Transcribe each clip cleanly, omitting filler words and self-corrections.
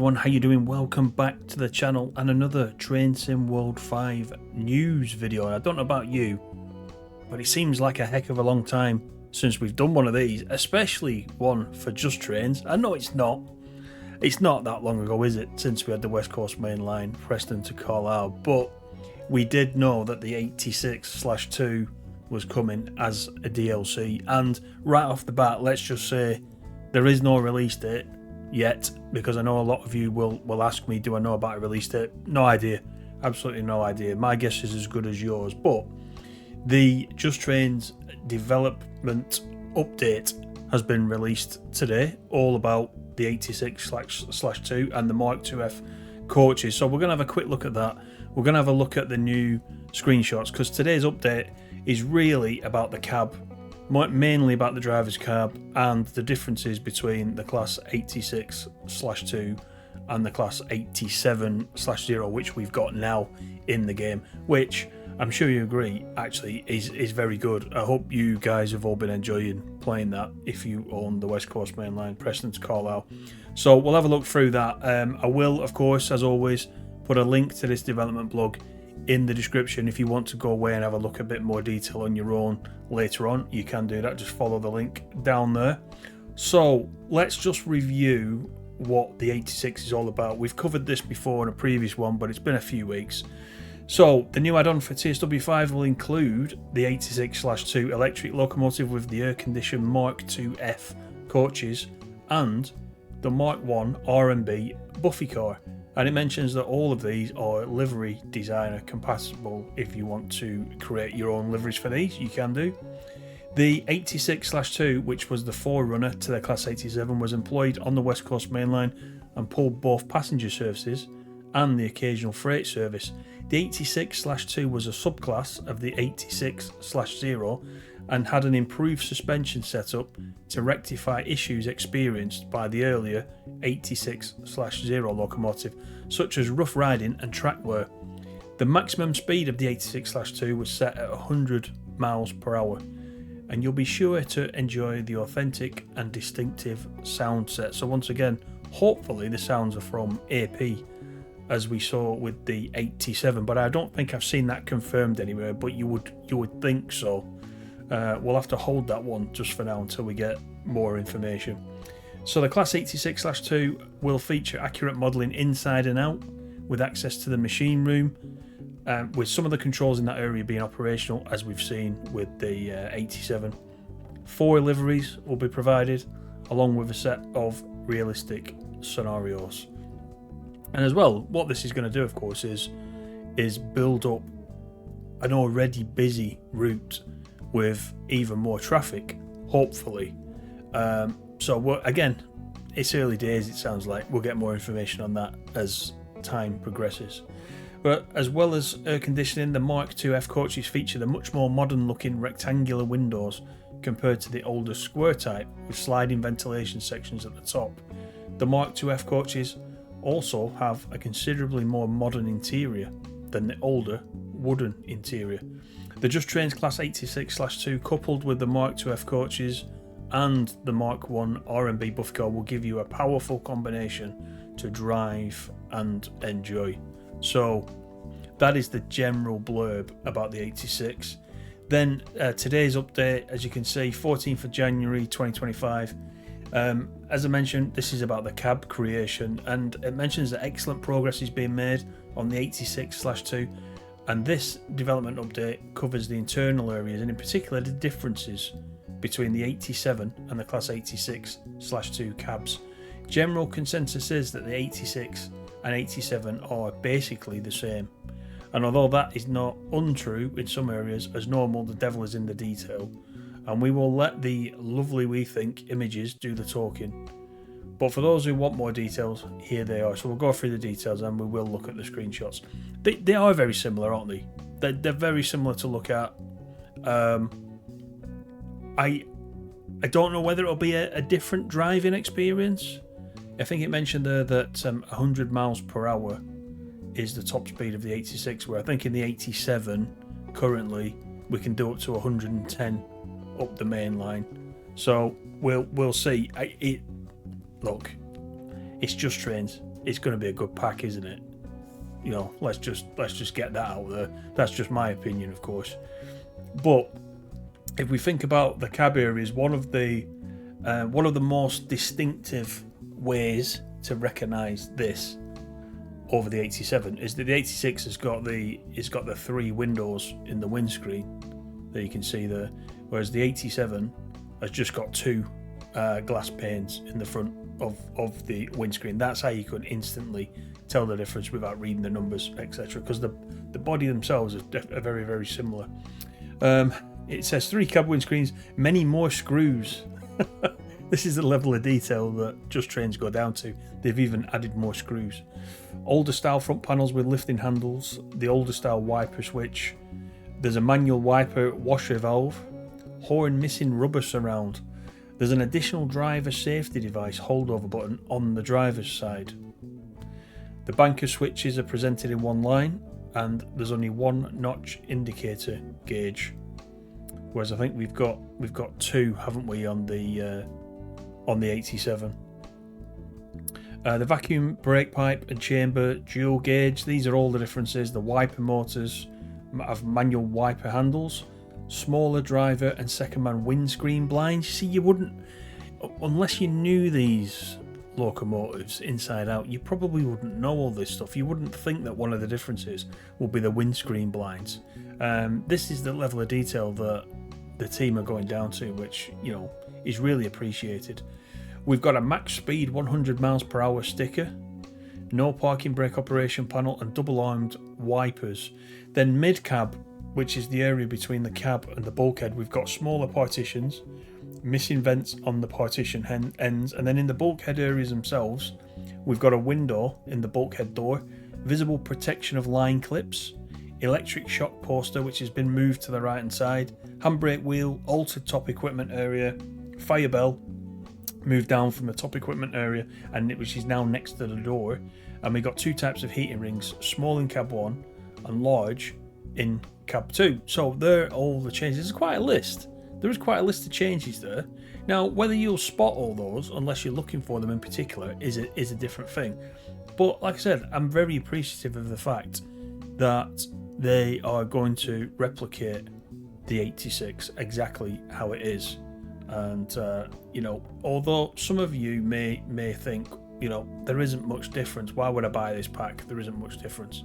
everyone, how you doing? Welcome back to the channel and another Train Sim World 5 news video. And I don't know about you, but it seems like a heck of a long time since we've done one of these, especially one for just trains. I know it's not that long ago, is it, since we had the West Coast Main Line, Preston to Carlisle, but we did know that the 86/2 was coming as a DLC, and right off the bat, let's just say there is no release date yet, because I know a lot of you will ask me, do I know about a release date? No idea, absolutely no idea. My guess is as good as yours, but the Just Trains development update has been released today, all about the 86/2 and the Mark IIF coaches. So we're going to have a quick look at that. We're going to have a look at the new screenshots, because today's update is really about the cab, mainly about the driver's cab and the differences between the class 86/2 and the class 87/0, which we've got now in the game, which I'm sure you agree actually is very good. I hope you guys have all been enjoying playing that if you own the West Coast Main Line, Preston to Carlisle. So we'll have a look through that. I will, of course, as always, put a link to this development blog in the description. If you want to go away and have a look a bit more detail on your own later on, you can do that. Just follow the link down there. So let's just review what the 86 is all about. We've covered this before in a previous one, but it's been a few weeks. So the new add-on for TSW5 will include the 86/2 electric locomotive with the air-conditioned Mark IIF coaches and the Mark I R&B Buffy car. And it mentions that all of these are livery designer compatible. If you want to create your own liveries for these, you can do. The 86/2, which was the forerunner to the Class 87, was employed on the West Coast Main Line and pulled both passenger services and the occasional freight service. The 86/2 was a subclass of the 86/0 and had an improved suspension setup to rectify issues experienced by the earlier 86/0 locomotive, such as rough riding and track wear. The maximum speed of the 86/2 was set at 100 miles per hour, and you'll be sure to enjoy the authentic and distinctive sound set. So once again, hopefully the sounds are from AP, as we saw with the 87, but I don't think I've seen that confirmed anywhere, but you would think so. We'll have to hold that one just for now until we get more information. So the Class 86/2 will feature accurate modelling inside and out, with access to the machine room, with some of the controls in that area being operational, as we've seen with the 87. 4 liveries will be provided, along with a set of realistic scenarios. And as well, what this is going to do, of course, is build up an already busy route with even more traffic, hopefully. So again, it's early days, it sounds like. We'll get more information on that as time progresses. But as well as air conditioning, the Mark IIF coaches feature the much more modern looking rectangular windows compared to the older square type with sliding ventilation sections at the top. The Mark IIF coaches also have a considerably more modern interior than the older wooden interior. The Just Trains Class 86/2, coupled with the Mark IIF coaches and the Mark I R&B Buff car, will give you a powerful combination to drive and enjoy. So that is the general blurb about the 86. Then today's update, as you can see, 14th of January 2025. As I mentioned, this is about the cab creation, and it mentions that excellent progress is being made on the 86/2, and this development update covers the internal areas and in particular the differences between the 87 and the Class 86/2 cabs. General consensus is that the 86 and 87 are basically the same, and although that is not untrue in some areas, as normal, the devil is in the detail, and we will let the lovely, we think, images do the talking. But for those who want more details, here they are. So we'll go through the details and we will look at the screenshots. They are very similar, aren't they? They're very similar to look at. I don't know whether it'll be a different driving experience. I think it mentioned there that 100 miles per hour is the top speed of the 86, where I think in the 87 currently we can do up to 110 up the main line. So we'll see. Look, it's Just Trains. it's going to be a good pack, isn't it? You know, let's just get that out there. That's just my opinion, of course. But if we think about the cab areas, one of the most distinctive ways to recognise this over the 87 is that the 86 has got the 3 windows in the windscreen that you can see there, whereas the 87 has just got 2 glass panes in the front of the windscreen. That's how you could instantly tell the difference without reading the numbers, etc., because the body themselves are very, very similar. It says 3 cab windscreens, many more screws. This is the level of detail that Just Trains go down to. They've even added more screws. Older style front panels with lifting handles, the older style wiper switch. There's a manual wiper washer valve, horn missing rubber surround. There's an additional driver safety device holdover button on the driver's side. The banker switches are presented in one line, and there's only 1 notch indicator gauge. Whereas I think we've got 2, haven't we, on the 87. The vacuum brake pipe and chamber dual gauge. These are all the differences. The wiper motors have manual wiper handles, smaller driver and second man windscreen blinds. You see, you wouldn't, unless you knew these locomotives inside out, you probably wouldn't know all this stuff. You wouldn't think that one of the differences will be the windscreen blinds. This is the level of detail that the team are going down to, which, you know, is really appreciated. We've got a max speed 100 miles per hour sticker, no parking brake operation panel, and double armed wipers. Then mid cab, which is the area between the cab and the bulkhead, we've got smaller partitions, missing vents on the partition ends, and then in the bulkhead areas themselves, we've got a window in the bulkhead door, visible protection of line clips, electric shock poster which has been moved to the right hand side, handbrake wheel, altered top equipment area, fire bell moved down from the top equipment area, and which is now next to the door. And we've got 2 types of heating rings, small in cab 1 and large in cab 2. So there are all the changes. There's quite a list. There is quite a list of changes there. Now, whether you'll spot all those, unless you're looking for them in particular, is a different thing. But like I said, I'm very appreciative of the fact that they are going to replicate the 86 exactly how it is. And you know, although some of you may think, you know, there isn't much difference, why would I buy this pack? There isn't much difference.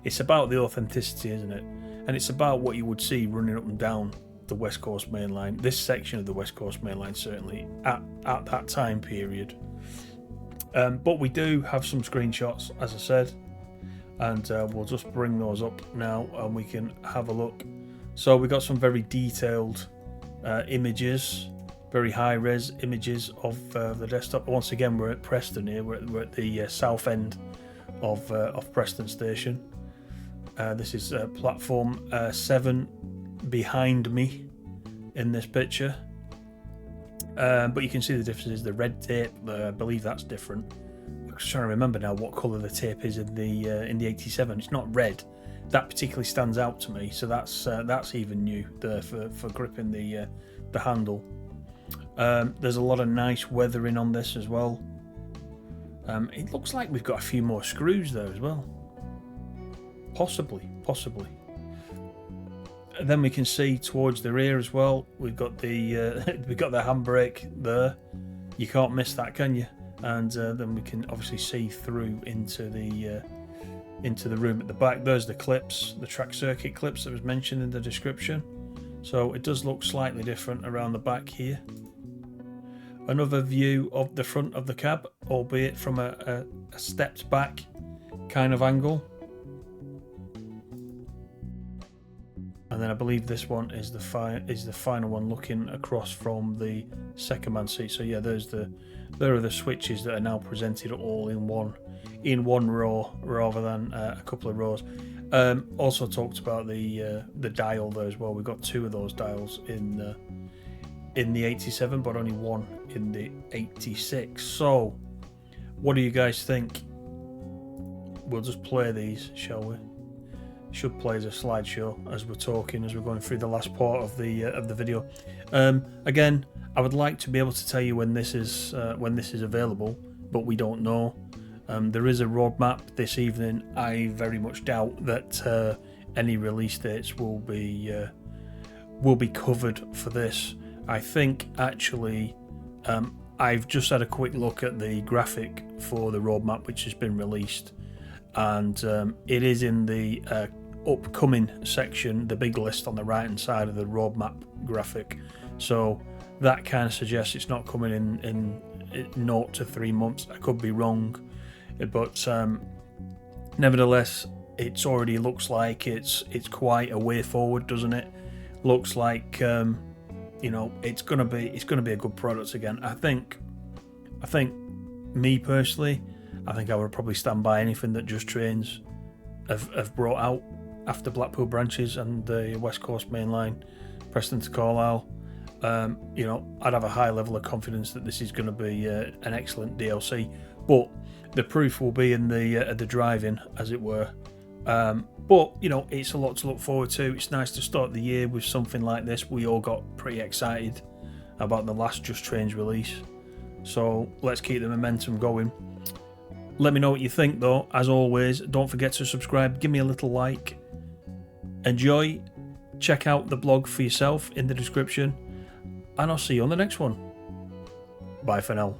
It's about the authenticity, isn't it? And it's about what you would see running up and down the West Coast Main Line, this section of the West Coast Main Line, certainly at that time period. But we do have some screenshots, as I said, and we'll just bring those up now and we can have a look. So we got some very detailed images, very high-res images of the desktop. Once again, we're at Preston here. We're at the south end of Preston Station. This is platform 7 behind me in this picture. But you can see the differences. The red tape, I believe that's different. I'm just trying to remember now what colour the tape is in the 87. It's not red. That particularly stands out to me. So that's even new there for gripping the handle. There's a lot of nice weathering on this as well. It looks like we've got a few more screws there as well. Possibly. And then we can see towards the rear as well. We've got the we've got the handbrake there. You can't miss that, can you? And then we can obviously see through into the room at the back. There's the clips, the track circuit clips that was mentioned in the description. So it does look slightly different around the back here. Another view of the front of the cab, albeit from a stepped back kind of angle. And then I believe this one is the final one, looking across from the second man seat. So yeah, there are the switches that are now presented all in one row rather than a couple of rows. Also talked about the dial there as well. We've got 2 of those dials in the 87, but only 1 in the 86. So what do you guys think? We'll just play these, shall we? Should play as a slideshow as we're talking, as we're going through the last part of the video. Again, I would like to be able to tell you when this is available, but we don't know. There is a roadmap this evening. I very much doubt that any release dates will be covered for this. I think actually I've just had a quick look at the graphic for the roadmap which has been released, and it is in the upcoming section, the big list on the right hand side of the roadmap graphic. So that kind of suggests it's not coming in 0 to 3 months. I could be wrong, but nevertheless, it's already looks like it's quite a way forward, doesn't it? Looks like it's gonna be a good product again. I think me personally, I think I would probably stand by anything that Just Trains have brought out after Blackpool branches and the West Coast Main Line, Preston to Carlisle. I'd have a high level of confidence that this is going to be an excellent DLC, but the proof will be in the driving, as it were. But it's a lot to look forward to. It's nice to start the year with something like this. We all got pretty excited about the last Just Trains release, so let's keep the momentum going. Let me know what you think, though. As always, don't forget to subscribe, give me a little like. Enjoy, check out the blog for yourself in the description, and I'll see you on the next one. Bye for now.